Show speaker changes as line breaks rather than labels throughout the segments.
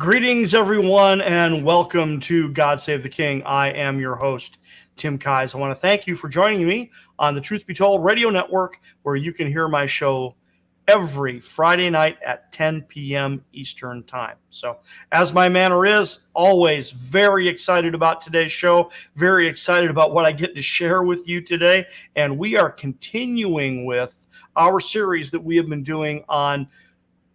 Greetings, everyone, and welcome to God Save the King. I am your host, Tim Keyes. I want to thank you for joining me on the Truth Be Told Radio Network, where you can hear my show every Friday night at 10 p.m. Eastern Time. So, as my manner is, always very excited about today's show, very excited about what I get to share with you today. And we are continuing with our series that we have been doing on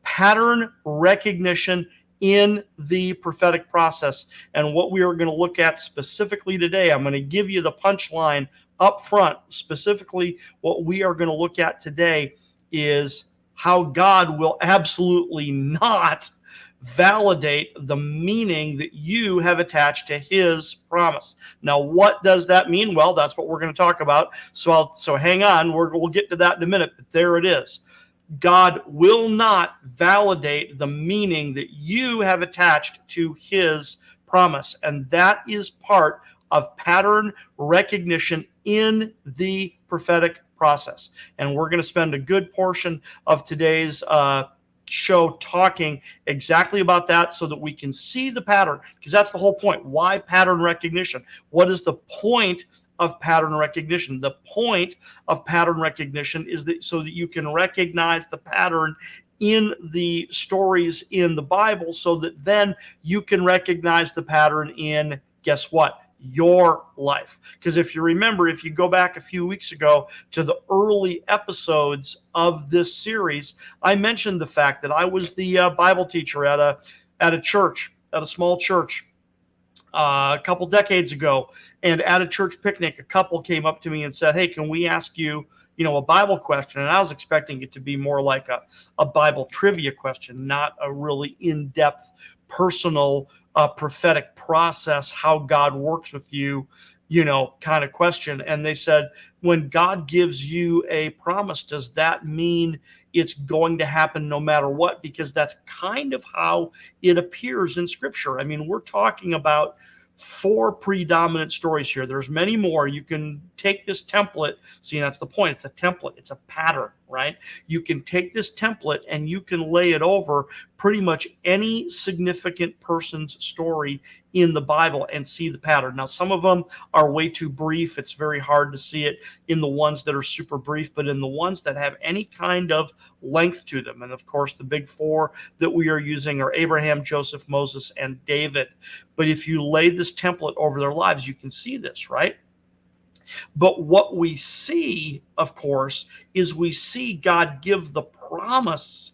pattern recognition in the prophetic process. And what we are going to look at specifically today, I'm going to give you the punchline up front. Specifically, what we are going to look at today is how God will absolutely not validate the meaning that you have attached to his promise. Now, what does that mean? Well, that's what we're going to talk about. So hang on, we'll get to that in a minute, but there it is. God will not validate the meaning that you have attached to his promise. And that is part of pattern recognition in the prophetic process. And we're going to spend a good portion of today's show talking exactly about that so that we can see the pattern, because that's the whole point. Why pattern recognition? What is the point of pattern recognition? The point of pattern recognition is that so that you can recognize the pattern in the stories in the Bible, so that then you can recognize the pattern in, guess what? Your life. Because if you remember, if you go back a few weeks ago to the early episodes of this series, I mentioned the fact that I was the Bible teacher at a church, at a small church, a couple decades ago. And at a church picnic, a couple came up to me and said, "Hey, can we ask you, a Bible question?" And I was expecting it to be more like a Bible trivia question, not a really in-depth, personal, prophetic process, how God works with you, kind of question. And they said, when God gives you a promise, does that mean it's going to happen no matter what? Because that's kind of how it appears in Scripture. I mean, we're talking about 4 predominant stories here. There's many more. You can take this template. See, that's the point. It's a template. It's a pattern, right? You can take this template and you can lay it over pretty much any significant person's story in the Bible and see the pattern. Now, some of them are way too brief. It's very hard to see it in the ones that are super brief, but in the ones that have any kind of length to them. And of course, the big 4 that we are using are Abraham, Joseph, Moses, and David. But if you lay this template over their lives, you can see this, right? But what we see, of course, is we see God give the promise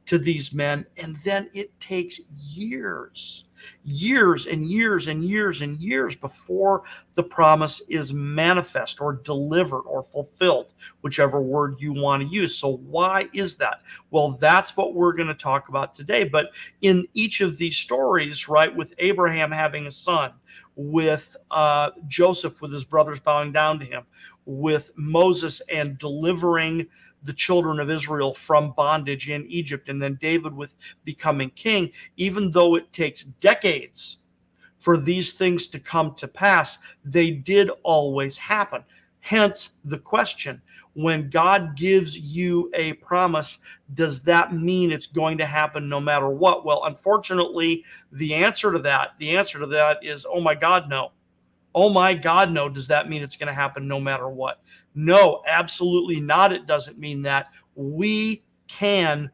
to these men, and then it takes years and years and years and years before the promise is manifest or delivered or fulfilled, whichever word you want to use. So why is that? Well, that's what we're going to talk about today. But in each of these stories, right, with Abraham having a son, with Joseph with his brothers bowing down to him, with Moses and delivering the children of Israel from bondage in Egypt, and then David with becoming king, even though it takes decades for these things to come to pass, they did always happen. Hence the question, when God gives you a promise, does that mean it's going to happen no matter what? Well, unfortunately, the answer to that is, oh my God, no. Oh my God, no. Does that mean it's going to happen no matter what? No, absolutely not. It doesn't mean that. We can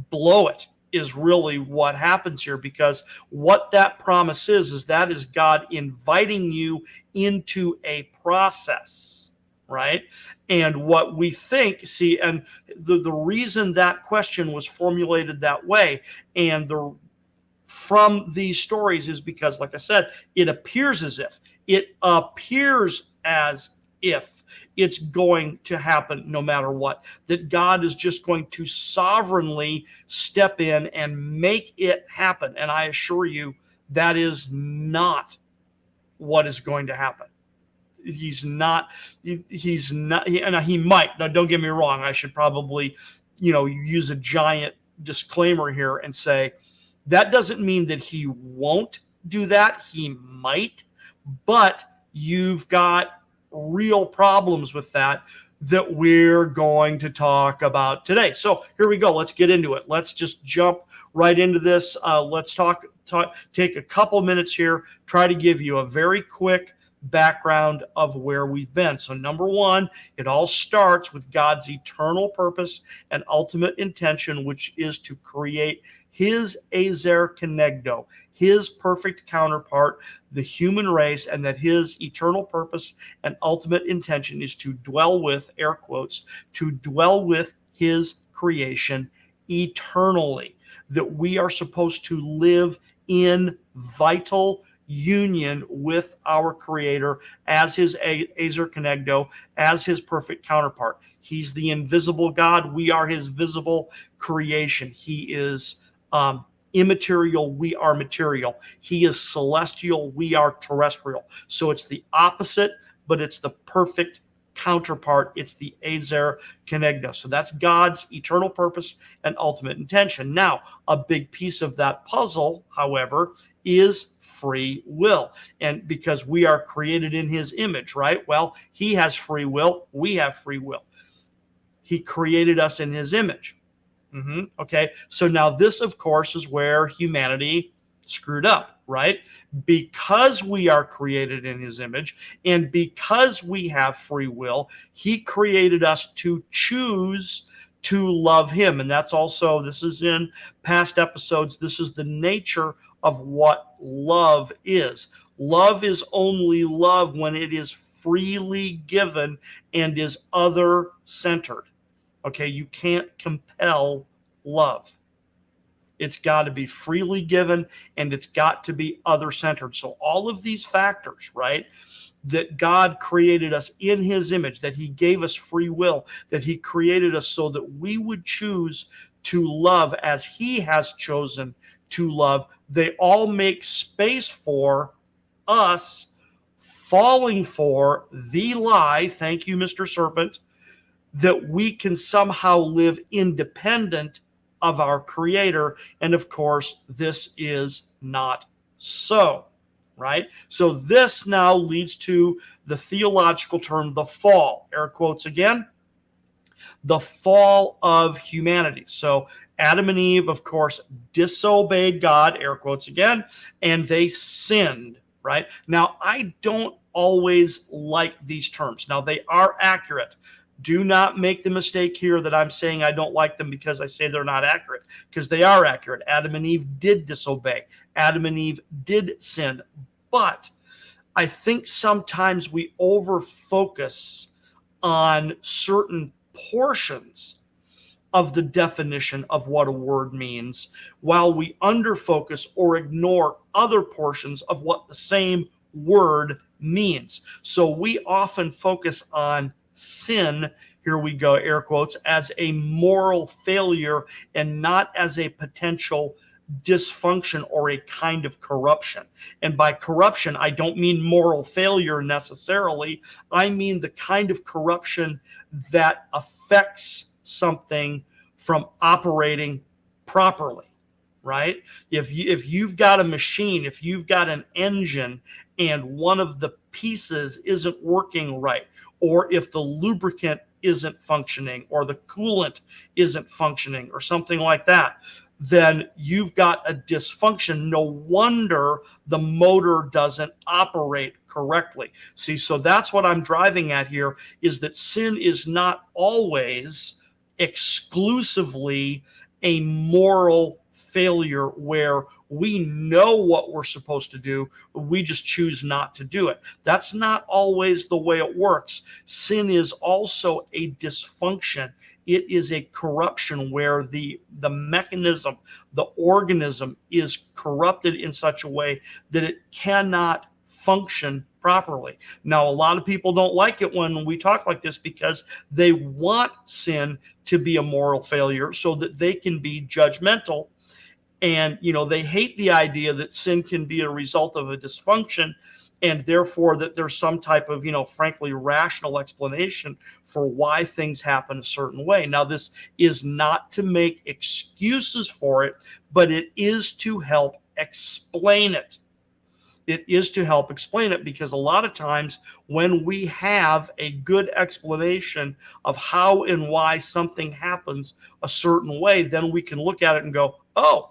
blow it, is really what happens here, because what that promise is that is God inviting you into a process, right? And what we think, see, and the reason that question was formulated that way and from these stories is because, like I said, it appears as if it's going to happen no matter what, that God is just going to sovereignly step in and make it happen. And I assure you, that is not what is going to happen. He's not, and he might. Now, don't get me wrong. I should probably, use a giant disclaimer here and say, that doesn't mean that he won't do that. He might, but you've got real problems with that we're going to talk about today. So here we go. Let's get into it. Let's just jump right into this. Let's take a couple minutes here, try to give you a very quick background of where we've been. So number one, it all starts with God's eternal purpose and ultimate intention, which is to create his Ezer Kenegdo, his perfect counterpart, the human race, and that his eternal purpose and ultimate intention is to dwell with, air quotes, to dwell with his creation eternally, that we are supposed to live in vital union with our Creator as his Ezer Kenegdo, as his perfect counterpart. He's the invisible God. We are his visible creation. He is immaterial. We are material. He is celestial. We are terrestrial. So it's the opposite, but it's the perfect counterpart. It's the Ezer Kenegdo. So that's God's eternal purpose and ultimate intention. Now, a big piece of that puzzle, however, is free will. And because we are created in his image, right? Well, he has free will. We have free will. He created us in his image. Okay. So now this, of course, is where humanity screwed up, right? Because we are created in his image and because we have free will, he created us to choose to love him. And that's also, this is in past episodes, this is the nature of what love is. Love is only love when it is freely given and is other-centered. Okay, you can't compel love. It's got to be freely given and it's got to be other-centered. So all of these factors, right, that God created us in his image, that he gave us free will, that he created us so that we would choose to love as he has chosen to love, they all make space for us falling for the lie, thank you, Mr. Serpent, that we can somehow live independent of our Creator. And of course, this is not so, right? So this now leads to the theological term, the fall, air quotes again, the fall of humanity. So Adam and Eve, of course, disobeyed God, air quotes again, and they sinned, right? Now, I don't always like these terms. Now, they are accurate. Do not make the mistake here that I'm saying I don't like them because I say they're not accurate, because they are accurate. Adam and Eve did disobey. Adam and Eve did sin. But I think sometimes we over-focus on certain portions of the definition of what a word means, while we underfocus or ignore other portions of what the same word means. So we often focus on sin, here we go, air quotes, as a moral failure and not as a potential dysfunction or a kind of corruption. And by corruption, I don't mean moral failure necessarily. I mean the kind of corruption that affects something from operating properly, right? If you've got a machine, if you've got an engine and one of the pieces isn't working right, or if the lubricant isn't functioning or the coolant isn't functioning or something like that, then you've got a dysfunction. No wonder the motor doesn't operate correctly. See, so that's what I'm driving at here, is that sin is not always exclusively a moral failure where we know what we're supposed to do, we just choose not to do it. That's not always the way it works. Sin is also a dysfunction. It is a corruption where the mechanism, the organism is corrupted in such a way that it cannot function properly. Now, a lot of people don't like it when we talk like this because they want sin to be a moral failure so that they can be judgmental. And, they hate the idea that sin can be a result of a dysfunction and therefore that there's some type of, frankly, rational explanation for why things happen a certain way. Now, this is not to make excuses for it, but it is to help explain it. It is to help explain it because a lot of times when we have a good explanation of how and why something happens a certain way, then we can look at it and go, oh,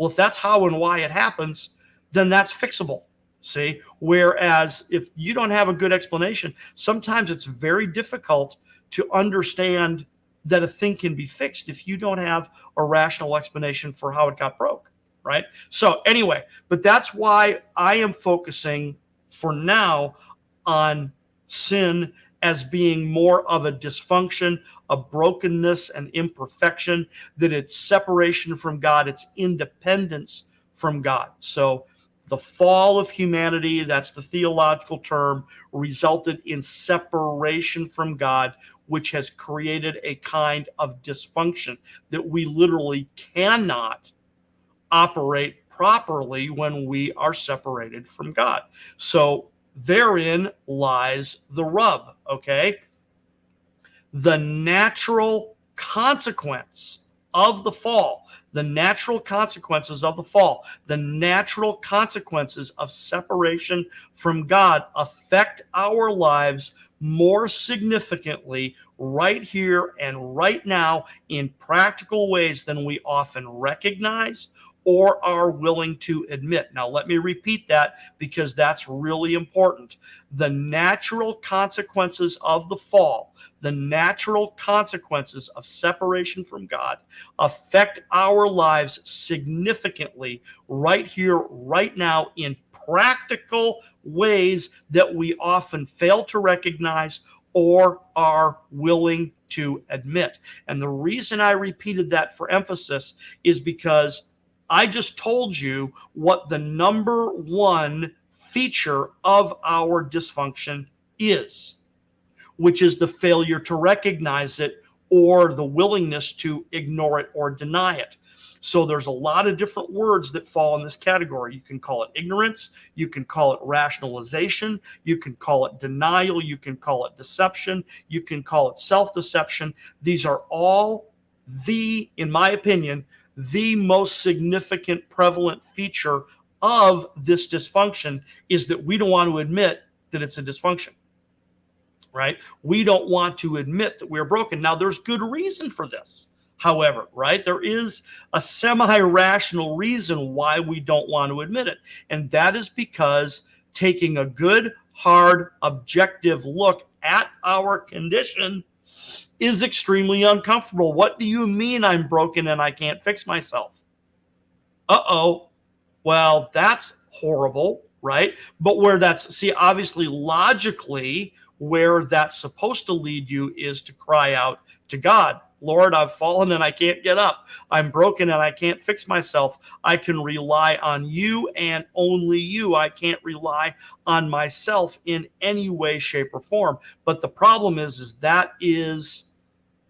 Well, if that's how and why it happens, then that's fixable. See? Whereas if you don't have a good explanation, sometimes it's very difficult to understand that a thing can be fixed if you don't have a rational explanation for how it got broke, right? So anyway, but that's why I am focusing for now on sin as being more of a dysfunction, a brokenness, and imperfection, that it's separation from God, it's independence from God. So the fall of humanity, that's the theological term, resulted in separation from God, which has created a kind of dysfunction that we literally cannot operate properly when we are separated from God. So therein lies the rub, okay? The natural consequence of the fall, the natural consequences of the fall, the natural consequences of separation from God affect our lives more significantly right here and right now in practical ways than we often recognize or are willing to admit. Now, let me repeat that because that's really important. The natural consequences of the fall, the natural consequences of separation from God, affect our lives significantly right here, right now, in practical ways that we often fail to recognize or are willing to admit. And the reason I repeated that for emphasis is because I just told you what the number one feature of our dysfunction is, which is the failure to recognize it or the willingness to ignore it or deny it. So there's a lot of different words that fall in this category. You can call it ignorance, you can call it rationalization, you can call it denial, you can call it deception, you can call it self-deception. These are all in my opinion, the most significant prevalent feature of this dysfunction is that we don't want to admit that it's a dysfunction, right? We don't want to admit that we're broken. Now, there's good reason for this. However, right, there is a semi-rational reason why we don't want to admit it. And that is because taking a good, hard, objective look at our condition is extremely uncomfortable. What do you mean I'm broken and I can't fix myself? Uh-oh. Well, that's horrible, right? But where that's, see, obviously, logically, where that's supposed to lead you is to cry out to God. Lord, I've fallen and I can't get up. I'm broken and I can't fix myself. I can rely on you and only you. I can't rely on myself in any way, shape, or form. But the problem is that is,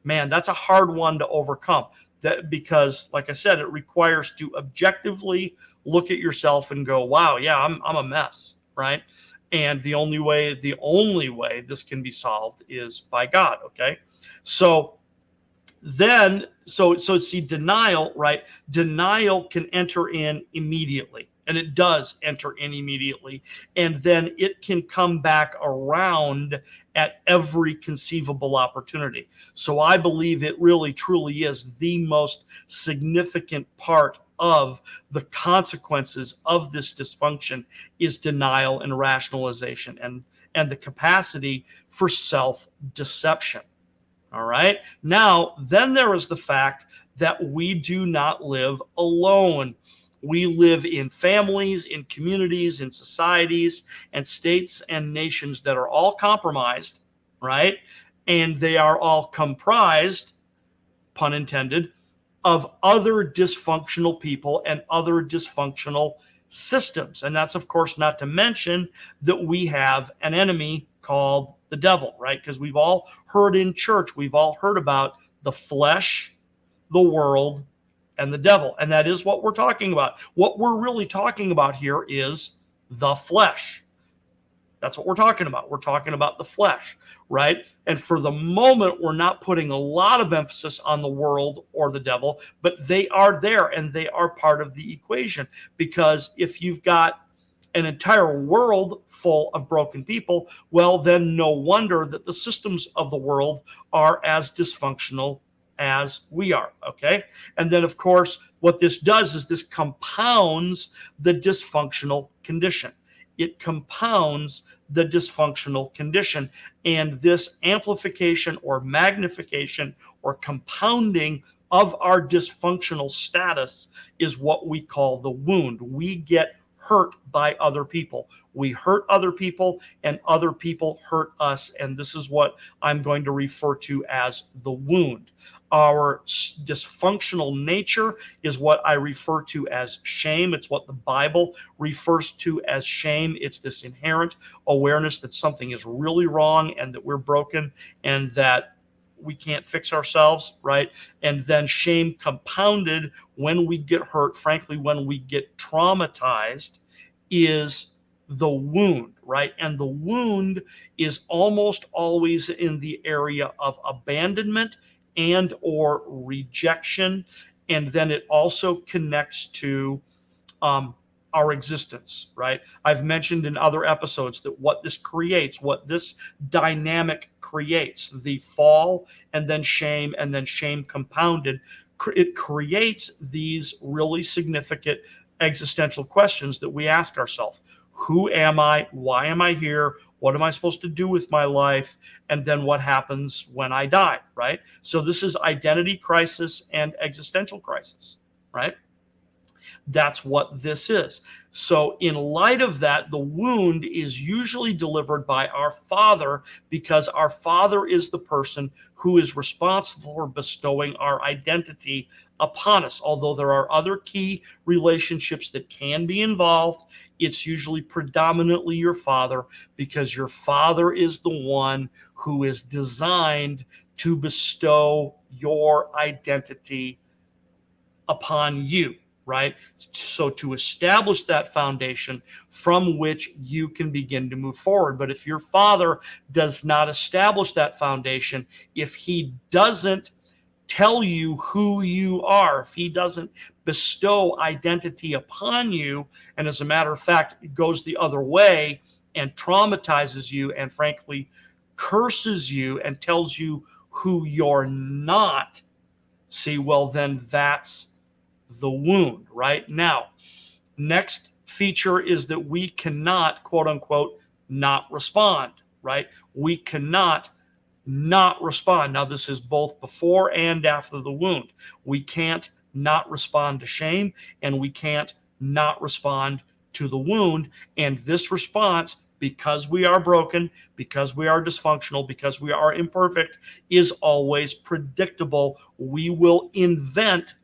man, that's a hard one to overcome. That because, like I said, it requires to objectively look at yourself and go, wow, yeah, I'm a mess, right? And the only way this can be solved is by God. Okay. So then, so see, denial, right? Denial can enter in immediately, and it does enter in immediately, and then it can come back around at every conceivable opportunity. So I believe it really truly is the most significant part of the consequences of this dysfunction is denial and rationalization and the capacity for self-deception. All right. Now, then there is the fact that we do not live alone. We live in families, in communities, in societies, and states and nations that are all compromised, right? And they are all comprised, pun intended, of other dysfunctional people and other dysfunctional systems. And that's, of course, not to mention that we have an enemy called the devil, right? Because we've all heard in church, we've all heard about the flesh, the world, and the devil. And that is what we're talking about. What we're really talking about here is the flesh. That's what we're talking about. We're talking about the flesh, right? And for the moment, we're not putting a lot of emphasis on the world or the devil, but they are there and they are part of the equation. Because if you've got an entire world full of broken people, well, then no wonder that the systems of the world are as dysfunctional as we are, okay? And then, of course, what this does is this compounds the dysfunctional condition. It compounds the dysfunctional condition. And this amplification or magnification or compounding of our dysfunctional status is what we call the wound. We get hurt by other people. We hurt other people, and other people hurt us. And this is what I'm going to refer to as the wound. Our dysfunctional nature is what I refer to as shame. It's what the Bible refers to as shame. It's this inherent awareness that something is really wrong and that we're broken and that we can't fix ourselves, right? And then shame compounded when we get hurt, frankly, when we get traumatized, is the wound, right? And the wound is almost always in the area of abandonment and or rejection. And then it also connects to our existence, right? I've mentioned in other episodes that what this creates, what this dynamic creates, the fall and then shame compounded, it creates these really significant existential questions that we ask ourselves. Who am I? Why am I here? What am I supposed to do with my life? And then what happens when I die, right? So this is identity crisis and existential crisis, right? That's what this is. So in light of that, the wound is usually delivered by our Father, because our Father is the person who is responsible for bestowing our identity upon us. Although there are other key relationships that can be involved, it's usually predominantly your Father, because your Father is the one who is designed to bestow your identity upon you, right? So to establish that foundation from which you can begin to move forward. But if your Father does not establish that foundation, if he doesn't tell you who you are, if he doesn't bestow identity upon you, and as a matter of fact, it goes the other way and traumatizes you and frankly curses you and tells you who you're not, see, well, then that's the wound, right? Now, next feature is that we cannot, quote unquote, not respond, right? We cannot not respond. Now, this is both before and after the wound. We can't not respond to shame, and we can't not respond to the wound. And this response, because we are broken, because we are dysfunctional, because we are imperfect, is always predictable. We will invent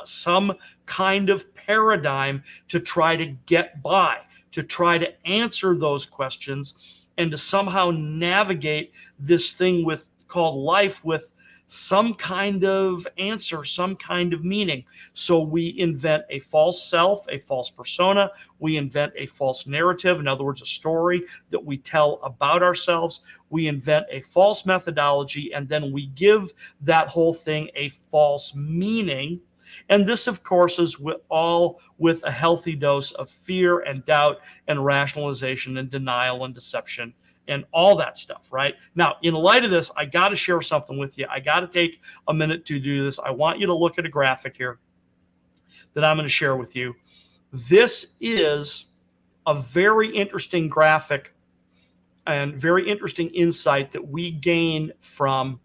some kind of paradigm to try to get by, to try to answer those questions, and to somehow navigate this thing with called life with some kind of answer, some kind of meaning. So we invent a false self, a false persona. We invent a false narrative, in other words, a story that we tell about ourselves. We invent a false methodology, and then we give that whole thing a false meaning. And this, of course, is all with a healthy dose of fear and doubt and rationalization and denial and deception and all that stuff, right? Now, in light of this, I got to share something with you. I got to take a minute to do this. I want you to look at a graphic here that I'm going to share with you. This is a very interesting graphic and very interesting insight that we gain from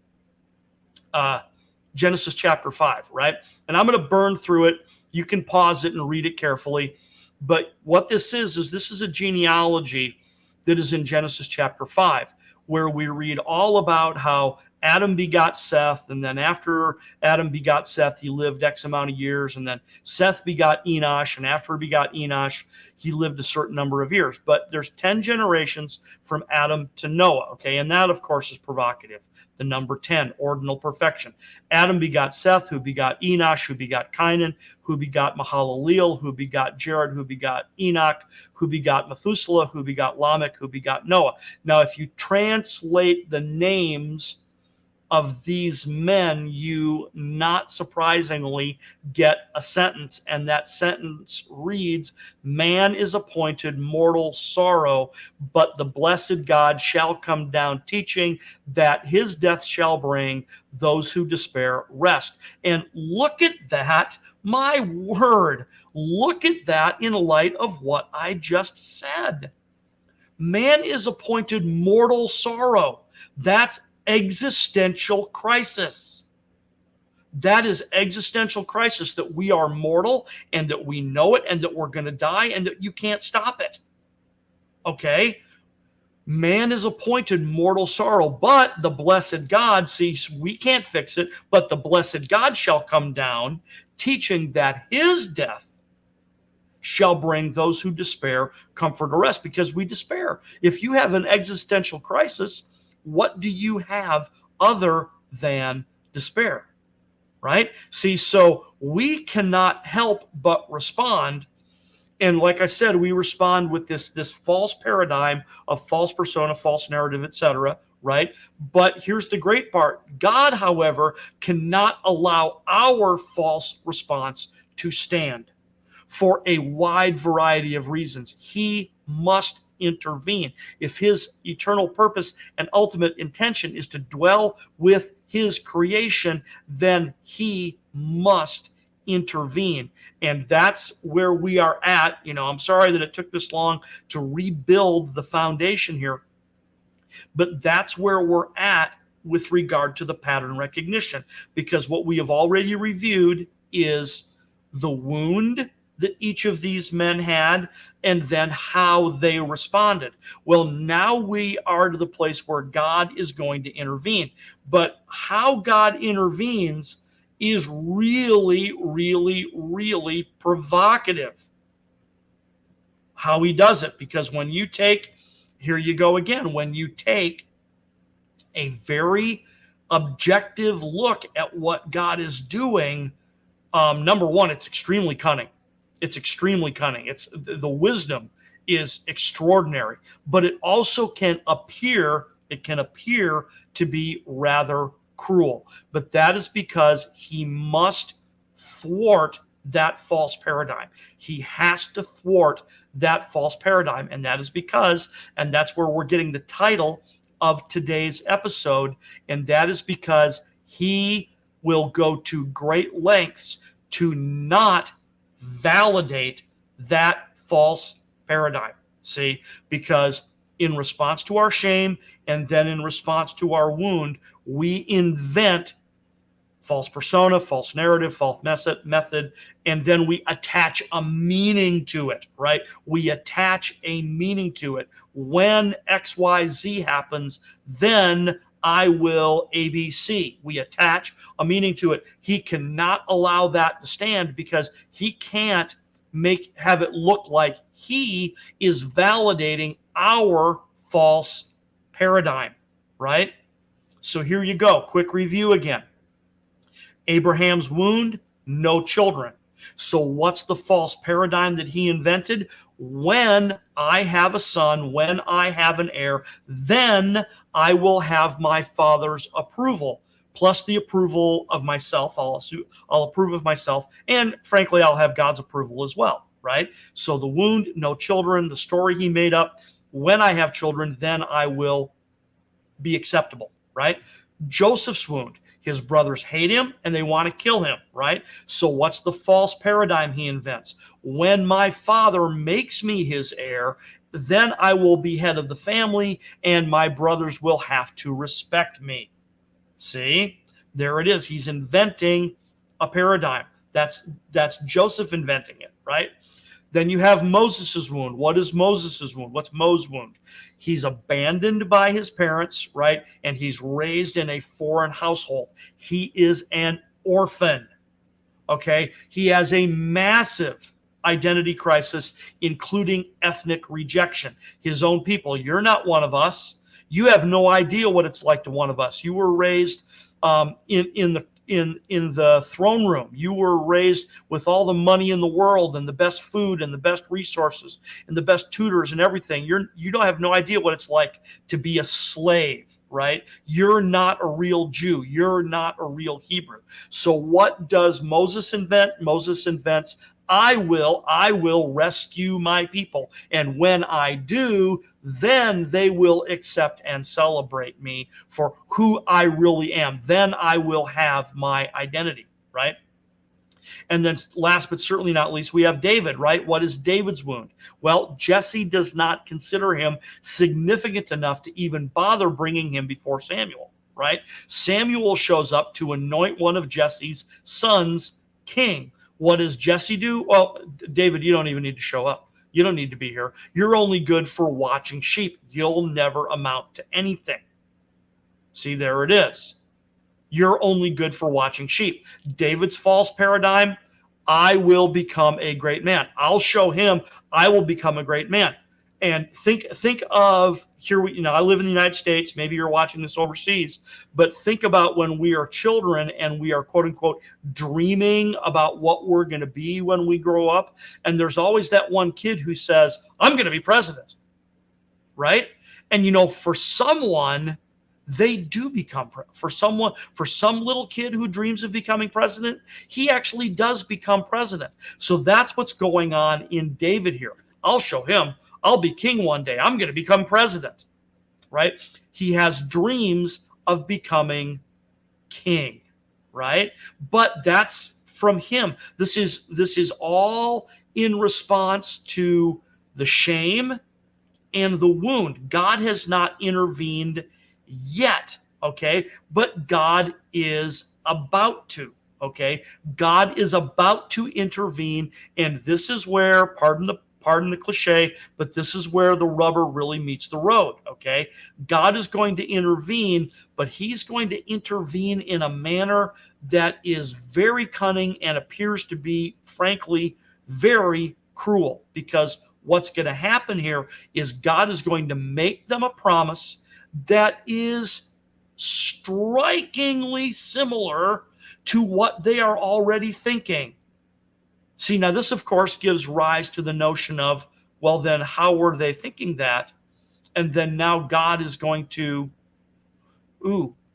Genesis chapter 5, right? And I'm going to burn through it. You can pause it and read it carefully. But what this is this is a genealogy that is in Genesis chapter 5, where we read all about how Adam begot Seth, and then after Adam begot Seth, he lived X amount of years, and then Seth begot Enosh, and after he begot Enosh, he lived a certain number of years. But there's 10 generations from Adam to Noah, okay? And that, of course, is provocative. The number 10, ordinal perfection. Adam begot Seth, who begot Enosh, who begot Cainan, who begot Mahalaleel, who begot Jared, who begot Enoch, who begot Methuselah, who begot Lamech, who begot Noah. Now, if you translate the names of these men, you not surprisingly get a sentence, and that sentence reads, "Man is appointed mortal sorrow, but the blessed God shall come down, teaching that his death shall bring those who despair rest." And look at that, my word, look at that in light of what I just said. Man is appointed mortal sorrow. That's existential crisis. That is existential crisis, that we are mortal and that we know it and that we're going to die and that you can't stop it. Okay? Man is appointed mortal sorrow, but the blessed God, see, we can't fix it, but the blessed God shall come down, teaching that his death shall bring those who despair comfort or rest, because we despair. If you have an existential crisis, what do you have other than despair? Right? See, so we cannot help but respond. And like I said, we respond with this false paradigm of false persona, false narrative, etc. Right? But here's the great part. God, however, cannot allow our false response to stand for a wide variety of reasons. He must intervene. If his eternal purpose and ultimate intention is to dwell with his creation, then he must intervene. And that's where we are at. I'm sorry that it took this long to rebuild the foundation here, but that's where we're at with regard to the pattern recognition, because what we have already reviewed is the wound that each of these men had and then how they responded. Well, now we are to the place where God is going to intervene. But how God intervenes is really, really, really provocative. How he does it, because when you take, here you go again, when you take a very objective look at what God is doing, number one, it's extremely cunning. It's extremely cunning. It's the wisdom is extraordinary, but it also can appear to be rather cruel. But that is because he must thwart that false paradigm. He has to thwart that false paradigm, and that is because, and that's where we're getting the title of today's episode, and that is because he will go to great lengths to not validate that false paradigm. See, because in response to our shame and then in response to our wound, we invent false persona, false narrative, false method, and then we attach a meaning to it, right? We attach a meaning to it. When XYZ happens, then I will ABC. We attach a meaning to it. He cannot allow that to stand, because he can't have it look like he is validating our false paradigm, right? So here you go. Quick review again. Abraham's wound, no children. So what's the false paradigm that he invented? When I have a son, when I have an heir, then I will have my father's approval, plus the approval of myself. I'll approve of myself, and frankly, I'll have God's approval as well, right? So the wound, no children, the story he made up, when I have children, then I will be acceptable, right? Joseph's wound, his brothers hate him and they want to kill him, right? So what's the false paradigm he invents? When my father makes me his heir, then I will be head of the family and my brothers will have to respect me. See, there it is. He's inventing a paradigm. That's Joseph inventing it, right? Then you have Moses' wound. What is Moses' wound? What's Moses' wound? He's abandoned by his parents, right? And he's raised in a foreign household. He is an orphan, okay? He has a massive identity crisis, including ethnic rejection. His own people, you're not one of us. You have no idea what it's like to one of us. You were raised in in the throne room. You were raised with all the money in the world and the best food and the best resources and the best tutors and everything. You don't have no idea what it's like to be a slave, right? You're not a real Jew. You're not a real Hebrew. So what does Moses invent? Moses invents, I will rescue my people. And when I do, then they will accept and celebrate me for who I really am. Then I will have my identity, right? And then last but certainly not least, we have David, right? What is David's wound? Well, Jesse does not consider him significant enough to even bother bringing him before Samuel, right? Samuel shows up to anoint one of Jesse's sons king. What does Jesse do? Well, David, you don't even need to show up. You don't need to be here. You're only good for watching sheep. You'll never amount to anything. See, there it is. You're only good for watching sheep. David's false paradigm, I will become a great man. I'll show him I will become a great man. And think of here, I live in the United States. Maybe you're watching this overseas, but think about when we are children and we are quote unquote dreaming about what we're going to be when we grow up. And there's always that one kid who says, I'm going to be president, right? And for someone, they do become for some little kid who dreams of becoming president, he actually does become president. So that's what's going on in David here. I'll show him I'll be king one day. I'm going to become president, right? He has dreams of becoming king, right? But that's from him. This is all in response to the shame and the wound. God has not intervened yet, okay? But God is about to, okay? God is about to intervene, and this is where, pardon the cliche, but this is where the rubber really meets the road, okay? God is going to intervene, but he's going to intervene in a manner that is very cunning and appears to be, frankly, very cruel, because what's going to happen here is God is going to make them a promise that is strikingly similar to what they are already thinking. See, now this, of course, gives rise to the notion of, well, then how were they thinking that? And then now God is going to,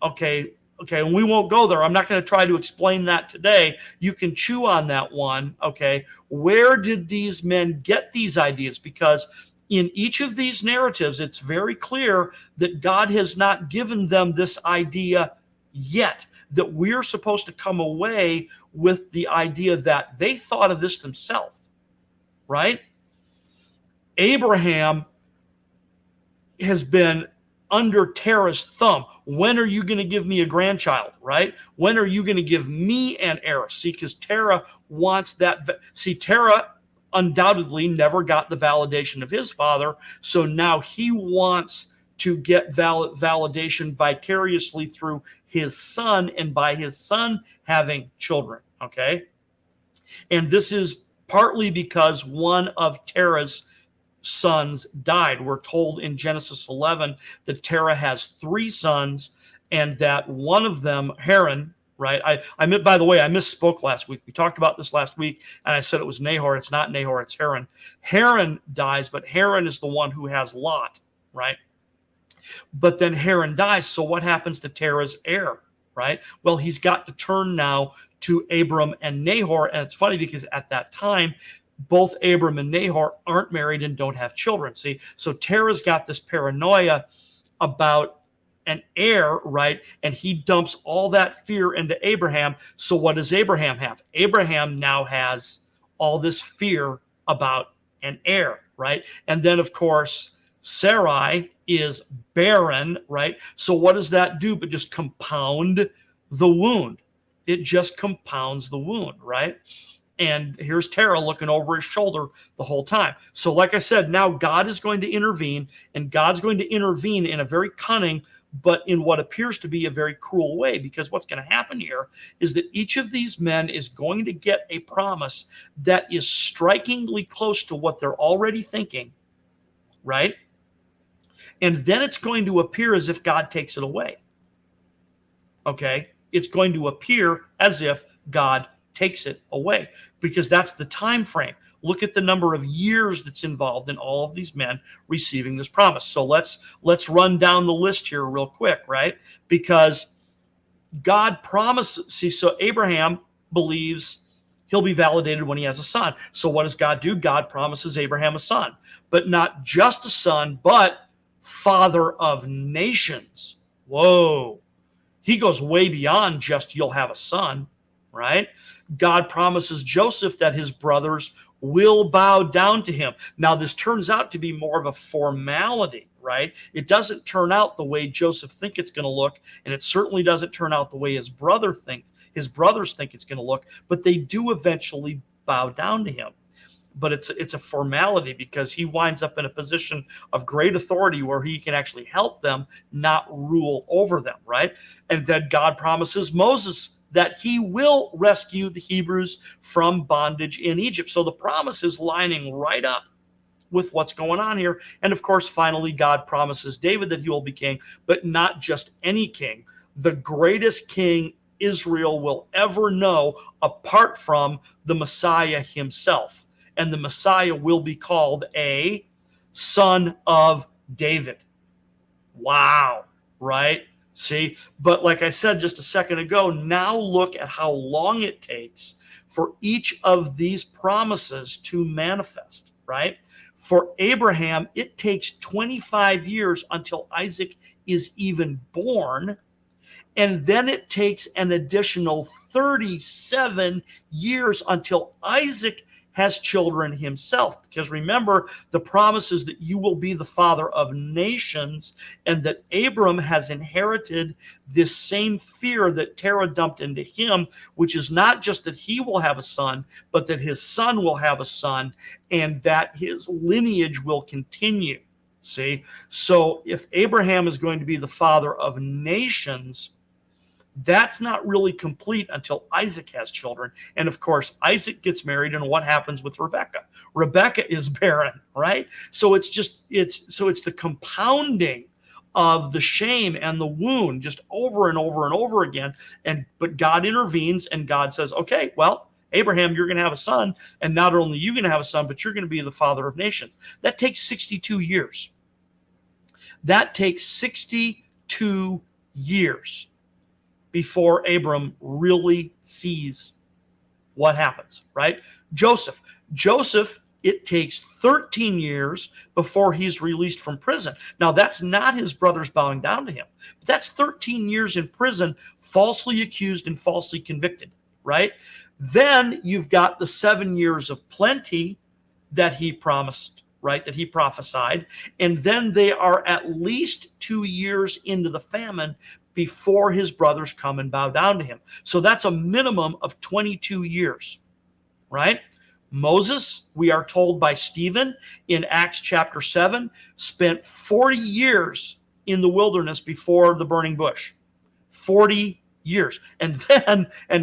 okay, and we won't go there. I'm not going to try to explain that today. You can chew on that one, okay? Where did these men get these ideas? Because in each of these narratives, it's very clear that God has not given them this idea yet, that we're supposed to come away with the idea that they thought of this themselves, right? Abraham has been under Terah's thumb. When are you going to give me a grandchild, right? When are you going to give me an heir? See, because Terah wants that. See, Terah undoubtedly never got the validation of his father, so now he wants to get validation vicariously through his son, and by his son having children, okay? And this is partly because one of Terah's sons died. We're told in Genesis 11 that Terah has 3 sons, and that one of them, Haran, right? I meant, by the way, I misspoke last week. We talked about this last week, and I said it was Nahor. It's not Nahor, it's Haran. Haran dies, but Haran is the one who has Lot, right? But then Haran dies, so what happens to Terah's heir, right? Well, he's got to turn now to Abram and Nahor, and it's funny because at that time, both Abram and Nahor aren't married and don't have children, see? So Terah's got this paranoia about an heir, right? And he dumps all that fear into Abraham. So what does Abraham have? Abraham now has all this fear about an heir, right? And then, of course, Sarai is barren, right? So what does that do but just compound the wound? It just compounds the wound, right? And here's Terah looking over his shoulder the whole time. So like I said, now God is going to intervene, and God's going to intervene in a very cunning, but in what appears to be a very cruel way, because what's going to happen here is that each of these men is going to get a promise that is strikingly close to what they're already thinking, right? And then it's going to appear as if God takes it away. Okay? it's going to appear as if God takes it away, because that's the time frame. Look at the number of years that's involved in all of these men receiving this promise. So let's run down the list here real quick, right? Because God promises, see, so Abraham believes he'll be validated when he has a son. So what does God do? God promises Abraham a son, but not just a son, but father of nations. Whoa. He goes way beyond just you'll have a son, right? God promises Joseph that his brothers will bow down to him. Now, this turns out to be more of a formality, right? It doesn't turn out the way Joseph think it's going to look, and it certainly doesn't turn out the way his brothers think it's going to look, but they do eventually bow down to him. But it's a formality, because he winds up in a position of great authority where he can actually help them, not rule over them, right? And then God promises Moses that he will rescue the Hebrews from bondage in Egypt. So the promise is lining right up with what's going on here. And of course, finally, God promises David that he will be king, but not just any king, the greatest king Israel will ever know, apart from the Messiah himself. And the Messiah will be called a son of David. Wow, right? See, but like I said just a second ago, now look at how long it takes for each of these promises to manifest, right? For Abraham, it takes 25 years until Isaac is even born. And then it takes an additional 37 years until Isaac has children himself. Because remember, the promise is that you will be the father of nations, and that Abram has inherited this same fear that Terah dumped into him, which is not just that he will have a son, but that his son will have a son, and that his lineage will continue. See? So if Abraham is going to be the father of nations, that's not really complete until Isaac has children. And of course, Isaac gets married, and what happens with Rebekah? Rebekah is barren, right? So it's the compounding of the shame and the wound just over and over and over again. But God intervenes, and God says, okay, well, Abraham, you're going to have a son, and not only are you going to have a son, but you're going to be the father of nations. That takes 62 years. That takes 62 years before Abram really sees what happens, right? Joseph, it takes 13 years before he's released from prison. Now, that's not his brothers bowing down to him, but that's 13 years in prison, falsely accused and falsely convicted, right? Then you've got the 7 years of plenty that he promised, right, that he prophesied. And then they are at least 2 years into the famine before his brothers come and bow down to him. So that's a minimum of 22 years, right? Moses, we are told by Stephen in Acts chapter 7, spent 40 years in the wilderness before the burning bush. 40 years. And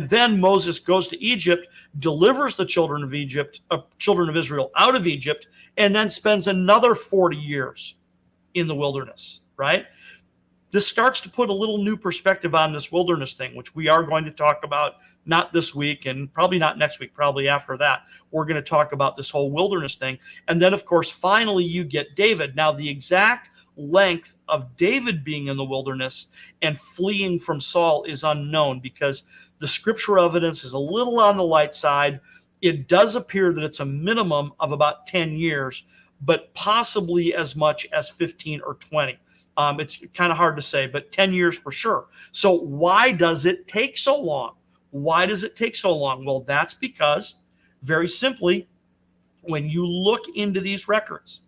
then Moses goes to Egypt, delivers the children of Israel out of Egypt, and then spends another 40 years in the wilderness, right? This starts to put a little new perspective on this wilderness thing, which we are going to talk about, not this week and probably not next week, probably after that. We're going to talk about this whole wilderness thing. And then, of course, finally you get David. Now, the exact length of David being in the wilderness and fleeing from Saul is unknown, because the scriptural evidence is a little on the light side. It does appear that it's a minimum of about 10 years, but possibly as much as 15 or 20. It's kind of hard to say, but 10 years for sure. So why does it take so long? Why does it take so long? Well, that's because, very simply, when you look into these records,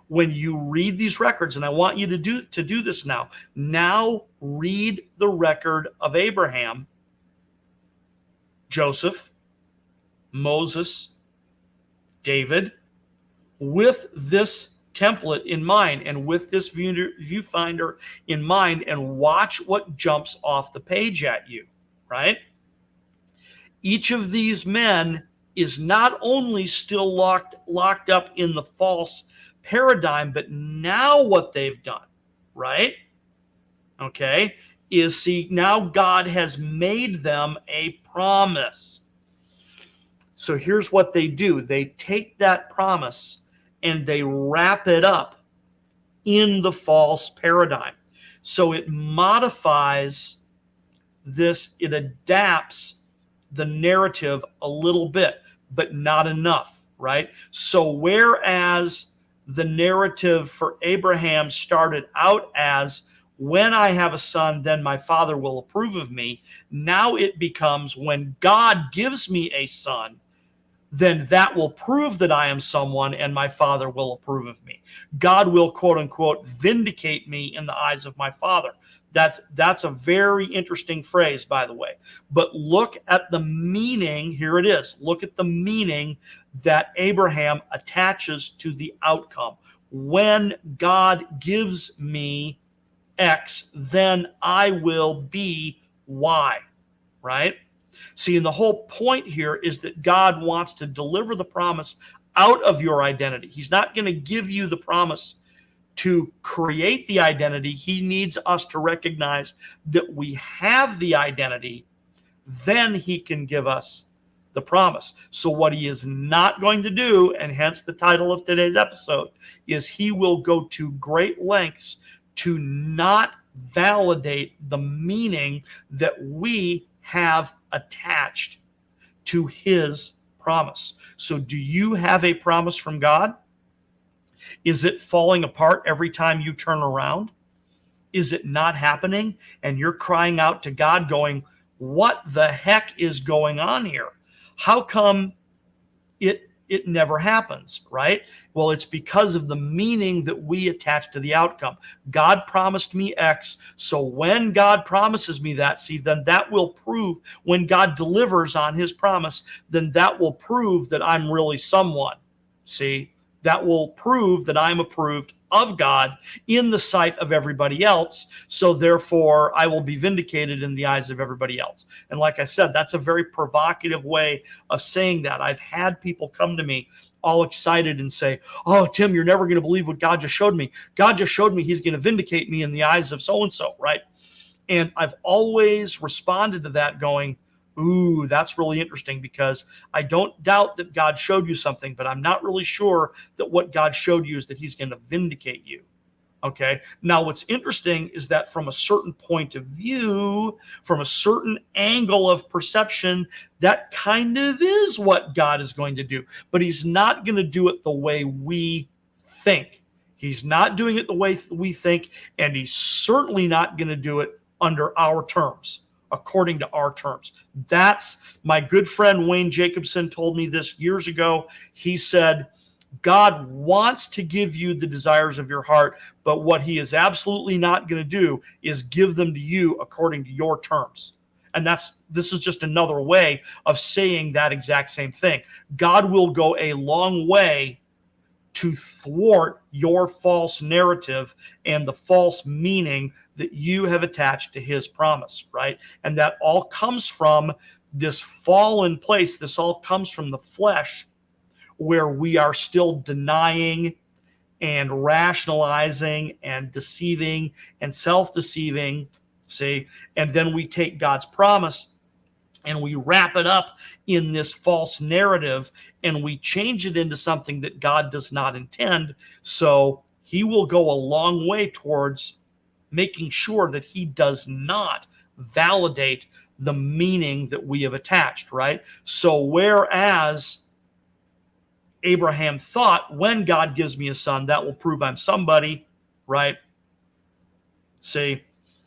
when you read these records, and I want you to do this now. Now read the record of Abraham, Joseph, Moses, David, with this template in mind and with this viewfinder in mind, and watch what jumps off the page at you, right? Each of these men is not only still locked up in the false paradigm, but now what they've done, right? Okay, is, see, now God has made them a promise. So here's what they do. They take that promise and they wrap it up in the false paradigm. So it modifies this, it adapts the narrative a little bit, but not enough, right? So whereas the narrative for Abraham started out as, when I have a son, then my father will approve of me, now it becomes, when God gives me a son, then that will prove that I am someone and my father will approve of me. God will, quote unquote, vindicate me in the eyes of my father. That's a very interesting phrase, by the way. But look at the meaning. Here it is. Look at the meaning that Abraham attaches to the outcome. When God gives me X, then I will be Y, right? See, and the whole point here is that God wants to deliver the promise out of your identity. He's not going to give you the promise to create the identity. He needs us to recognize that we have the identity. Then he can give us the promise. So what he is not going to do, and hence the title of today's episode, is he will go to great lengths to not validate the meaning that we have attached to his promise. So do you have a promise from God? Is it falling apart every time you turn around? Is it not happening? And you're crying out to God going, what the heck is going on here? How come it never happens, right? Well, it's because of the meaning that we attach to the outcome. God promised me X, so when God promises me that, see, then that will prove, when God delivers on his promise, then that will prove that I'm really someone. See, that will prove that I'm approved of God in the sight of everybody else. So therefore, I will be vindicated in the eyes of everybody else. And like I said, that's a very provocative way of saying that. I've had people come to me all excited and say, oh, Tim, you're never going to believe what God just showed me. God just showed me he's going to vindicate me in the eyes of so-and-so, right? And I've always responded to that going, ooh, that's really interesting, because I don't doubt that God showed you something, but I'm not really sure that what God showed you is that he's going to vindicate you. Okay. Now, what's interesting is that from a certain point of view, from a certain angle of perception, that kind of is what God is going to do, but he's not going to do it the way we think. He's not doing it the way we think, and he's certainly not going to do it under our terms, according to our terms. That's, my good friend Wayne Jacobson told me this years ago. He said, God wants to give you the desires of your heart, but what he is absolutely not going to do is give them to you according to your terms. And this is just another way of saying that exact same thing. God will go a long way to thwart your false narrative and the false meaning that you have attached to his promise, right? And that all comes from this fallen place. This all comes from the flesh, where we are still denying and rationalizing and deceiving and self-deceiving, see? And then we take God's promise and we wrap it up in this false narrative and we change it into something that God does not intend. So he will go a long way towards making sure that he does not validate the meaning that we have attached, right? So whereas Abraham thought, when God gives me a son, that will prove I'm somebody, right? See,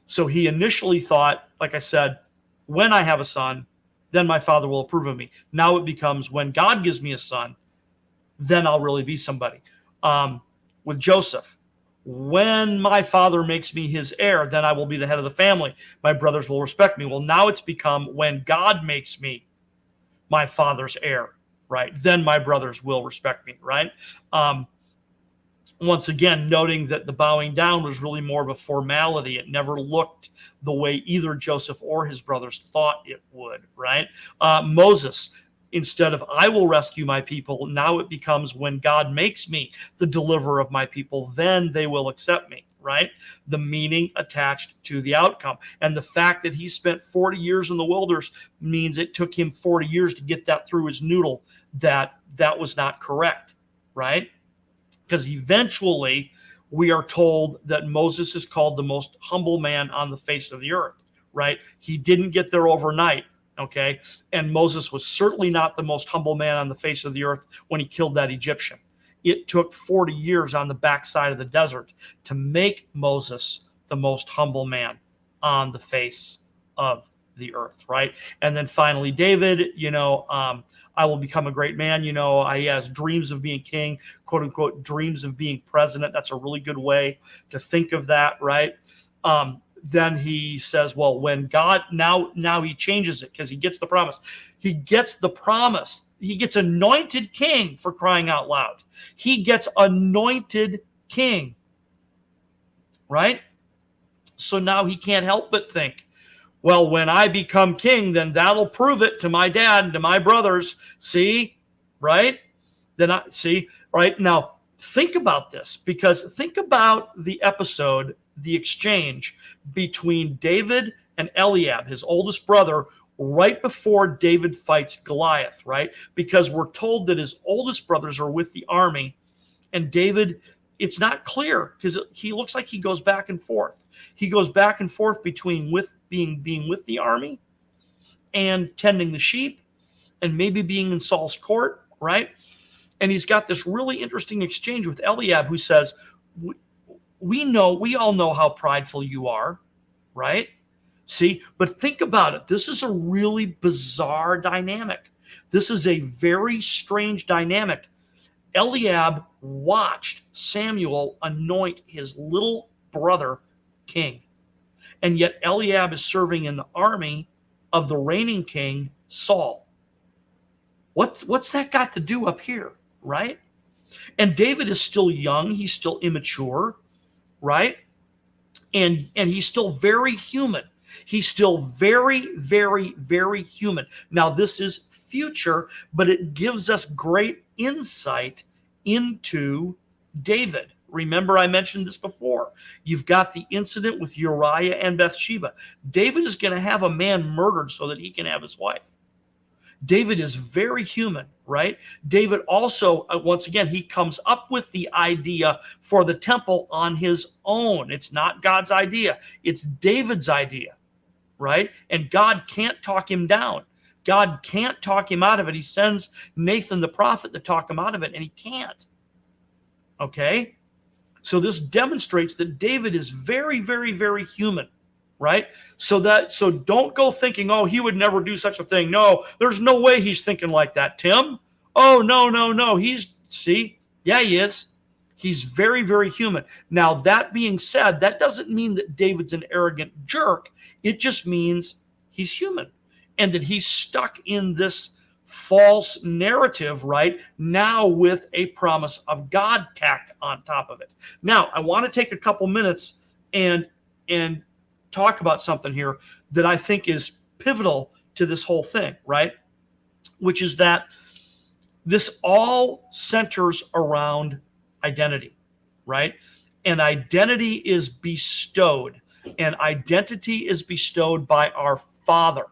so he initially thought, like I said, when I have a son, then my father will approve of me. Now it becomes, when God gives me a son, then I'll really be somebody. With Joseph, when my father makes me his heir, then I will be the head of the family. My brothers will respect me. Well, now it's become, when God makes me my father's heir, right? Then my brothers will respect me, right? Once again, noting that the bowing down was really more of a formality. It never looked the way either Joseph or his brothers thought it would, right? Moses, instead of I will rescue my people, now it becomes when God makes me the deliverer of my people, then they will accept me, right? The meaning attached to the outcome. And the fact that he spent 40 years in the wilderness means it took him 40 years to get that through his noodle, that was not correct, right? Because eventually we are told that Moses is called the most humble man on the face of the earth, right? He didn't get there overnight, okay? And Moses was certainly not the most humble man on the face of the earth when he killed that Egyptian. It took 40 years on the backside of the desert to make Moses the most humble man on the face of the earth, right? And then finally, David, I will become a great man. He has dreams of being king, quote unquote, dreams of being president. That's a really good way to think of that, right? Then he says, well, when God, now he changes it because he gets the promise. He gets the promise. He gets anointed king, for crying out loud. He gets anointed king, right? So now he can't help but think, well, when I become king, then that'll prove it to my dad and to my brothers. See, right? Right? Now, think about this, because think about the episode, the exchange between David and Eliab, his oldest brother, right before David fights Goliath, right? Because we're told that his oldest brothers are with the army, and David, it's not clear because he looks like he goes back and forth. He goes back and forth between being with the army and tending the sheep and maybe being in Saul's court, right? And he's got this really interesting exchange with Eliab, who says, we all know how prideful you are, right? See, but think about it. This is a really bizarre dynamic. This is a very strange dynamic. Eliab watched Samuel anoint his little brother king. And yet Eliab is serving in the army of the reigning king, Saul. What's that got to do up here, right? And David is still young. He's still immature, right? And he's still very human. He's still very, very, very human. Now, this is future, but it gives us great insight into David. Remember, I mentioned this before. You've got the incident with Uriah and Bathsheba. David is going to have a man murdered so that he can have his wife. David is very human, right? David also, once again, he comes up with the idea for the temple on his own. It's not God's idea. It's David's idea, right? And God can't talk him down. God can't talk him out of it. He sends Nathan the prophet to talk him out of it, and he can't. Okay? So this demonstrates that David is very, very, very human, right? So don't go thinking, oh, he would never do such a thing. No, there's no way he's thinking like that, Tim. Oh, no. He is. He's very, very human. Now, that being said, that doesn't mean that David's an arrogant jerk. It just means he's human and that he's stuck in this false narrative right now with a promise of God tacked on top of it. Now, I want to take a couple minutes and talk about something here that I think is pivotal to this whole thing, right? Which is that this all centers around identity, right? And identity is bestowed, and identity is bestowed by our Father.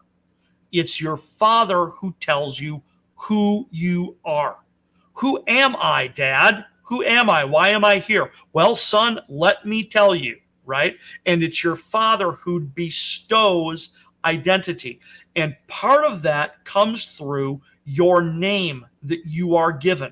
It's your Father who tells you who you are. Who am I, Dad? Who am I? Why am I here? Well, son, let me tell you, right? And it's your Father who bestows identity. And part of that comes through your name that you are given,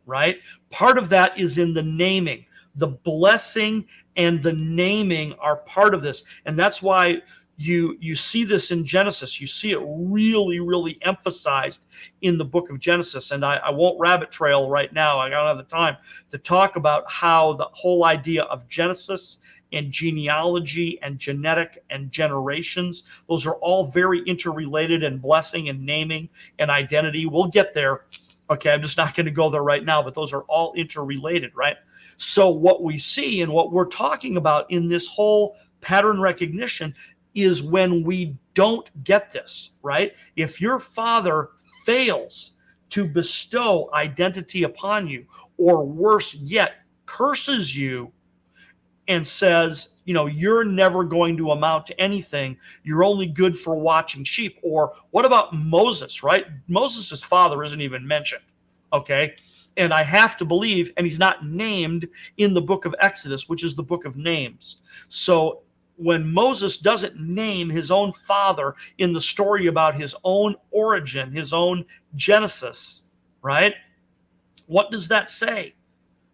right? Part of that is in the naming. The blessing and the naming are part of this. And that's why you see this in Genesis. You see it really, really emphasized in the book of Genesis. And I won't rabbit trail right now. I don't have the time to talk about how the whole idea of Genesis and genealogy and genetic and generations, those are all very interrelated, and blessing and naming and identity. We'll get there. Okay, I'm just not going to go there right now, but those are all interrelated, right? So what we see and what we're talking about in this whole pattern recognition is when we don't get this, right? If your Father fails to bestow identity upon you, or worse yet, curses you, and says, you're never going to amount to anything. You're only good for watching sheep. Or what about Moses, right? Moses' father isn't even mentioned, okay? And I have to believe, and he's not named in the book of Exodus, which is the book of names. So when Moses doesn't name his own father in the story about his own origin, his own Genesis, right? What does that say?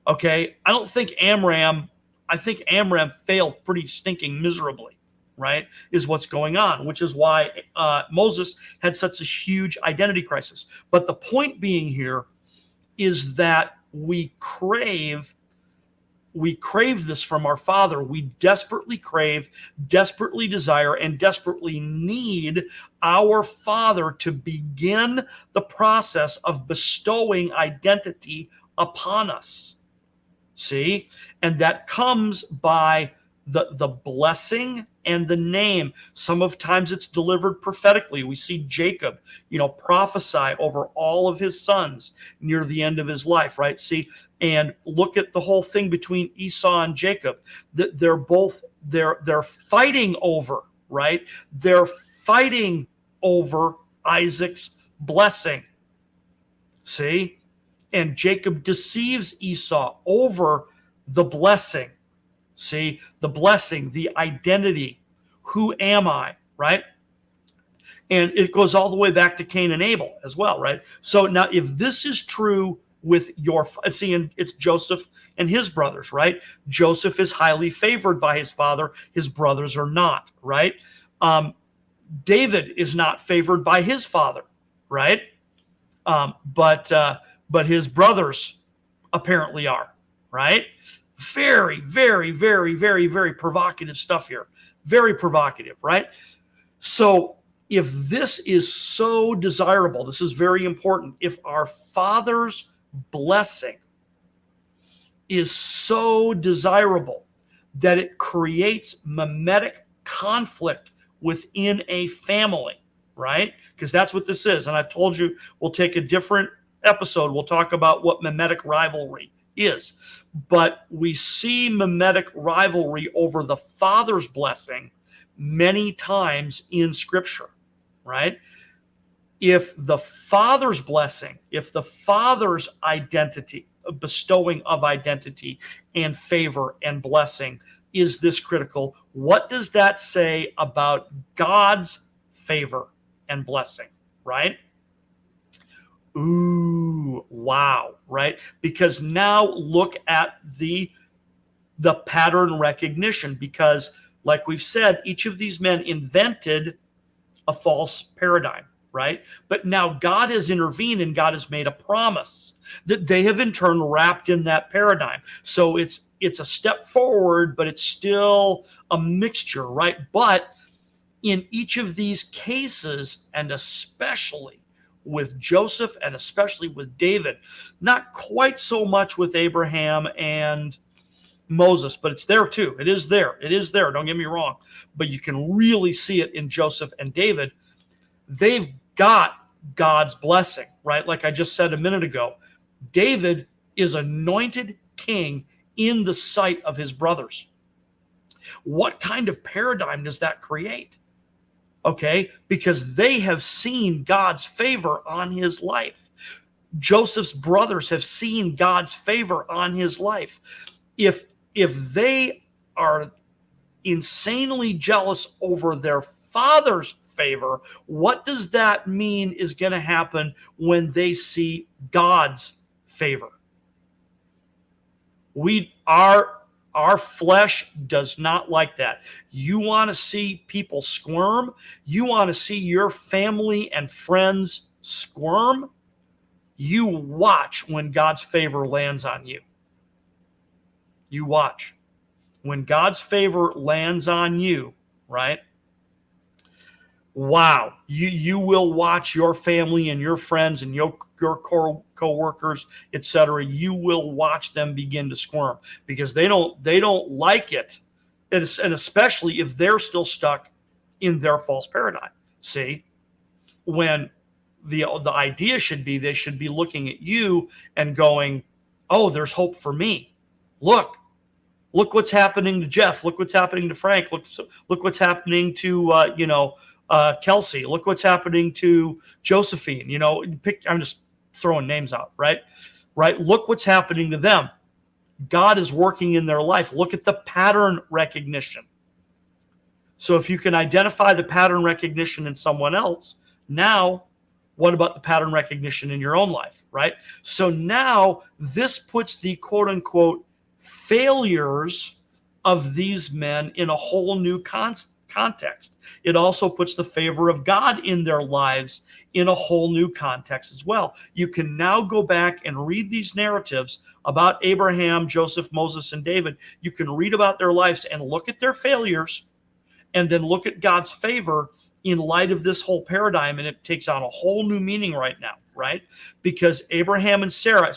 Okay, I think Amram failed pretty stinking miserably, right? Is what's going on, which is why Moses had such a huge identity crisis. But the point being here is that we crave this from our Father. We desperately crave, desperately desire, and desperately need our Father to begin the process of bestowing identity upon us. See? And that comes by the blessing and the name. Sometimes it's delivered prophetically. We see Jacob, prophesy over all of his sons near the end of his life, right? See, and look at the whole thing between Esau and Jacob. That they're fighting over, right? They're fighting over Isaac's blessing. See? And Jacob deceives Esau over the blessing. See, the blessing, the identity. Who am I, right? And it goes all the way back to Cain and Abel as well, right? So now if this is true with and it's Joseph and his brothers, right? Joseph is highly favored by his father. His brothers are not, right? David is not favored by his father, right? But his brothers apparently are, right? Very, very, very, very, very provocative stuff here. Very provocative, right? So if this is so desirable, this is very important. If our Father's blessing is so desirable that it creates mimetic conflict within a family, right? Because that's what this is. And I've told you we'll take a different episode. We'll talk about what mimetic rivalry is. But we see mimetic rivalry over the Father's blessing many times in Scripture, right? If the Father's blessing, if the Father's identity, bestowing of identity and favor and blessing is this critical, what does that say about God's favor and blessing, right? Ooh, wow, right? Because now look at the pattern recognition, because like we've said, each of these men invented a false paradigm, right? But now God has intervened and God has made a promise that they have in turn wrapped in that paradigm. So it's a step forward, but it's still a mixture, right? But in each of these cases, and especially with Joseph and especially with David, not quite so much with Abraham and Moses, but it's there too. It is there. It is there. Don't get me wrong. But you can really see it in Joseph and David. They've got God's blessing, right? Like I just said a minute ago, David is anointed king in the sight of his brothers. What kind of paradigm does that create? Okay, because they have seen God's favor on his life. Joseph's brothers have seen God's favor on his life. If they are insanely jealous over their father's favor, what does that mean is going to happen when they see God's favor? Our flesh does not like that. You want to see people squirm? You want to see your family and friends squirm? You watch when God's favor lands on you. You watch. When God's favor lands on you, right? Wow. You will watch your family and your friends and your co-workers, etc. You will watch them begin to squirm because they don't like it. And especially if they're still stuck in their false paradigm. See, when the idea should be they should be looking at you and going, "Oh, there's hope for me. Look, Look what's happening to Jeff. Look what's happening to Frank. Look what's happening to Kelsey. Look what's happening to Josephine. I'm just throwing names out, right? Right. Look what's happening to them. God is working in their life. Look at the pattern recognition. So if you can identify the pattern recognition in someone else, now what about the pattern recognition in your own life, right? So now this puts the quote unquote failures of these men in a whole new context. It also puts the favor of God in their lives in a whole new context as well. You can now go back and read these narratives about Abraham, Joseph, Moses, and David. You can read about their lives and look at their failures and then look at God's favor in light of this whole paradigm, and it takes on a whole new meaning right now, right? Because Abraham and Sarah,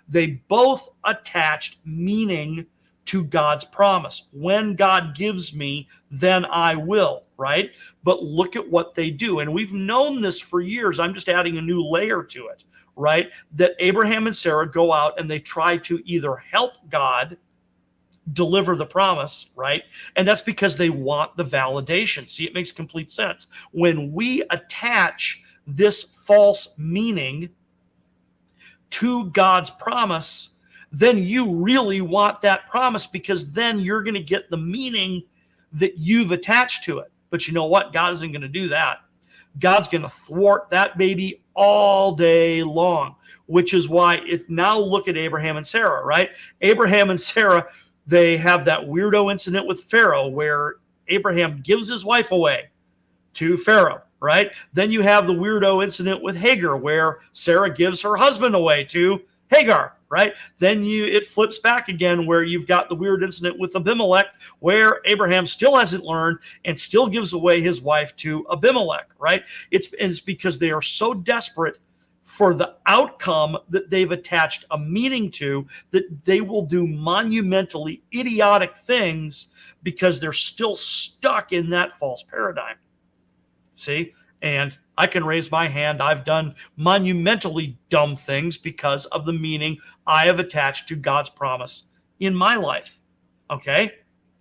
they both attached meaning to God's promise. When God gives me, then I will, right? But look at what they do. And we've known this for years. I'm just adding a new layer to it, right? That Abraham and Sarah go out and they try to either help God deliver the promise, right? And that's because they want the validation. See, it makes complete sense. When we attach this false meaning to God's promise, then you really want that promise, because then you're going to get the meaning that you've attached to it. But you know what? God isn't going to do that. God's going to thwart that baby all day long, which is why it's now look at Abraham and Sarah, right? Abraham and Sarah, they have that weirdo incident with Pharaoh where Abraham gives his wife away to Pharaoh, right? Then you have the weirdo incident with Hagar where Sarah gives her husband away to Hagar, right? Then it flips back again where you've got the weird incident with Abimelech where Abraham still hasn't learned and still gives away his wife to Abimelech, right? It's because they are so desperate for the outcome that they've attached a meaning to, that they will do monumentally idiotic things because they're still stuck in that false paradigm. See? And I can raise my hand. I've done monumentally dumb things because of the meaning I have attached to God's promise in my life. Okay?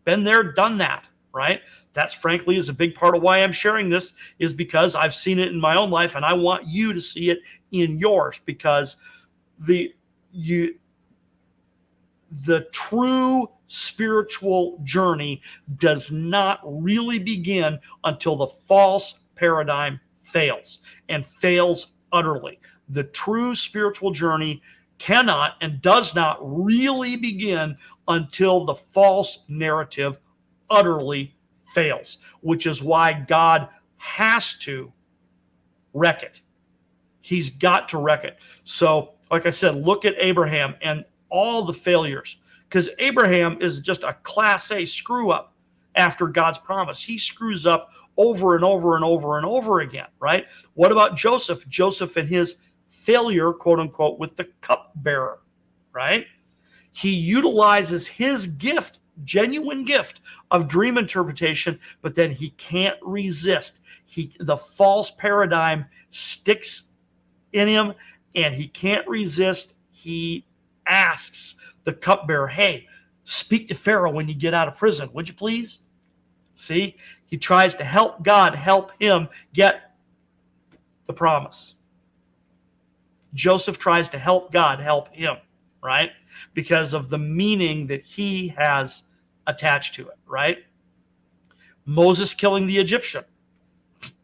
Been there, done that, right? That's frankly is a big part of why I'm sharing this, is because I've seen it in my own life and I want you to see it in yours, because the true spiritual journey does not really begin until the false paradigm fails, and fails utterly. The true spiritual journey cannot and does not really begin until the false narrative utterly fails, which is why God has to wreck it. He's got to wreck it. So, like I said, look at Abraham and all the failures, because Abraham is just a class A screw up after God's promise. He screws up over and over and over and over again, right? What about Joseph? Joseph and his failure, quote unquote, with the cupbearer, right? He utilizes his gift, genuine gift of dream interpretation, but then he can't resist. The false paradigm sticks in him and he can't resist. He asks the cupbearer, hey, speak to Pharaoh when you get out of prison, would you please? See, he tries to help God help him get the promise. Joseph tries to help God help him, right? Because of the meaning that he has attached to it, right? Moses killing the Egyptian.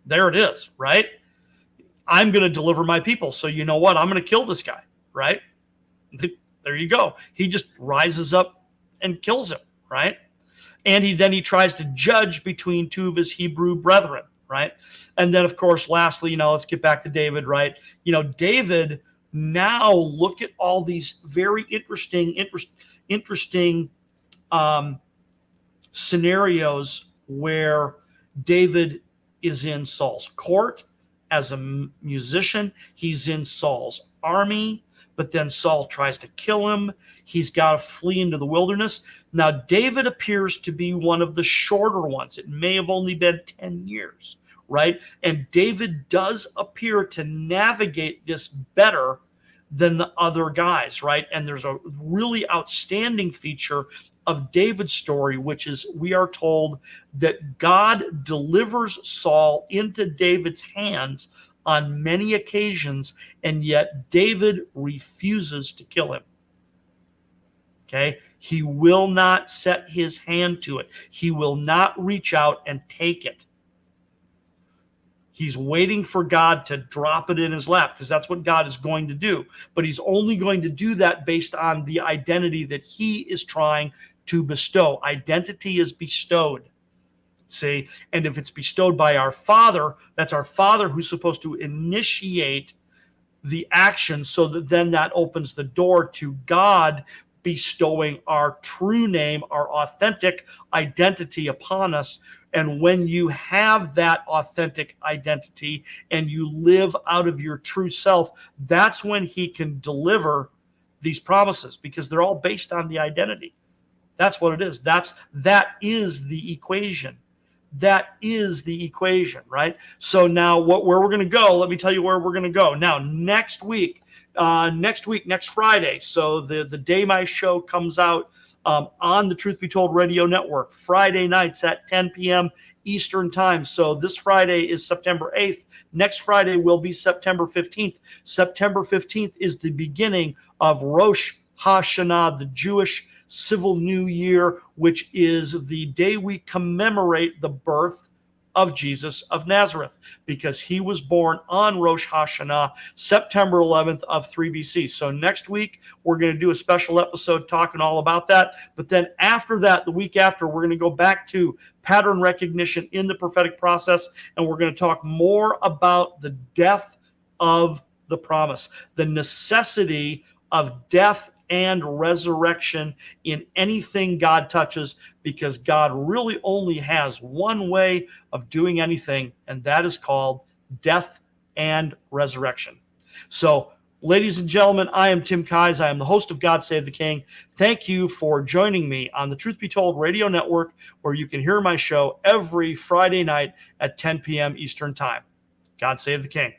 There it is, right? I'm going to deliver my people. So you know what? I'm going to kill this guy, right? There you go. He just rises up and kills him, right? And he tries to judge between two of his Hebrew brethren, right? And then, of course, lastly, let's get back to David, right? David, now look at all these very interesting scenarios where David is in Saul's court as a musician. He's in Saul's army, but then Saul tries to kill him. He's got to flee into the wilderness. Now, David appears to be one of the shorter ones. It may have only been 10 years, right? And David does appear to navigate this better than the other guys, right? And there's a really outstanding feature of David's story, which is we are told that God delivers Saul into David's hands on many occasions, and yet David refuses to kill him. Okay? He will not set his hand to it. He will not reach out and take it. He's waiting for God to drop it in his lap because that's what God is going to do. But he's only going to do that based on the identity that he is trying to bestow. Identity is bestowed. See? And if it's bestowed by our Father, that's our Father who's supposed to initiate the action, so that then that opens the door to God bestowing our true name, our authentic identity upon us. And when you have that authentic identity and you live out of your true self, that's when he can deliver these promises, because they're all based on the identity. That's what it is. That is the equation. That is the equation, right? So now where we're going to go, let me tell you where we're going to go. Now, next week, next Friday, so the day my show comes out on the Truth Be Told Radio Network, Friday nights at 10 p.m. Eastern Time. So this Friday is September 8th. Next Friday will be September 15th. September 15th is the beginning of Rosh Hashanah, the Jewish Civil New Year, which is the day we commemorate the birth of Jesus of Nazareth, because he was born on Rosh Hashanah, September 11th of 3 BC. So next week, we're going to do a special episode talking all about that. But then after that, the week after, we're going to go back to pattern recognition in the prophetic process, and we're going to talk more about the death of the promise, the necessity of death and resurrection in anything God touches, because God really only has one way of doing anything, and that is called death and resurrection. So, ladies and gentlemen, I am Tim Kise. I am the host of God Save the King. Thank you for joining me on the Truth Be Told Radio Network, where you can hear my show every Friday night at 10 p.m. Eastern Time. God Save the King.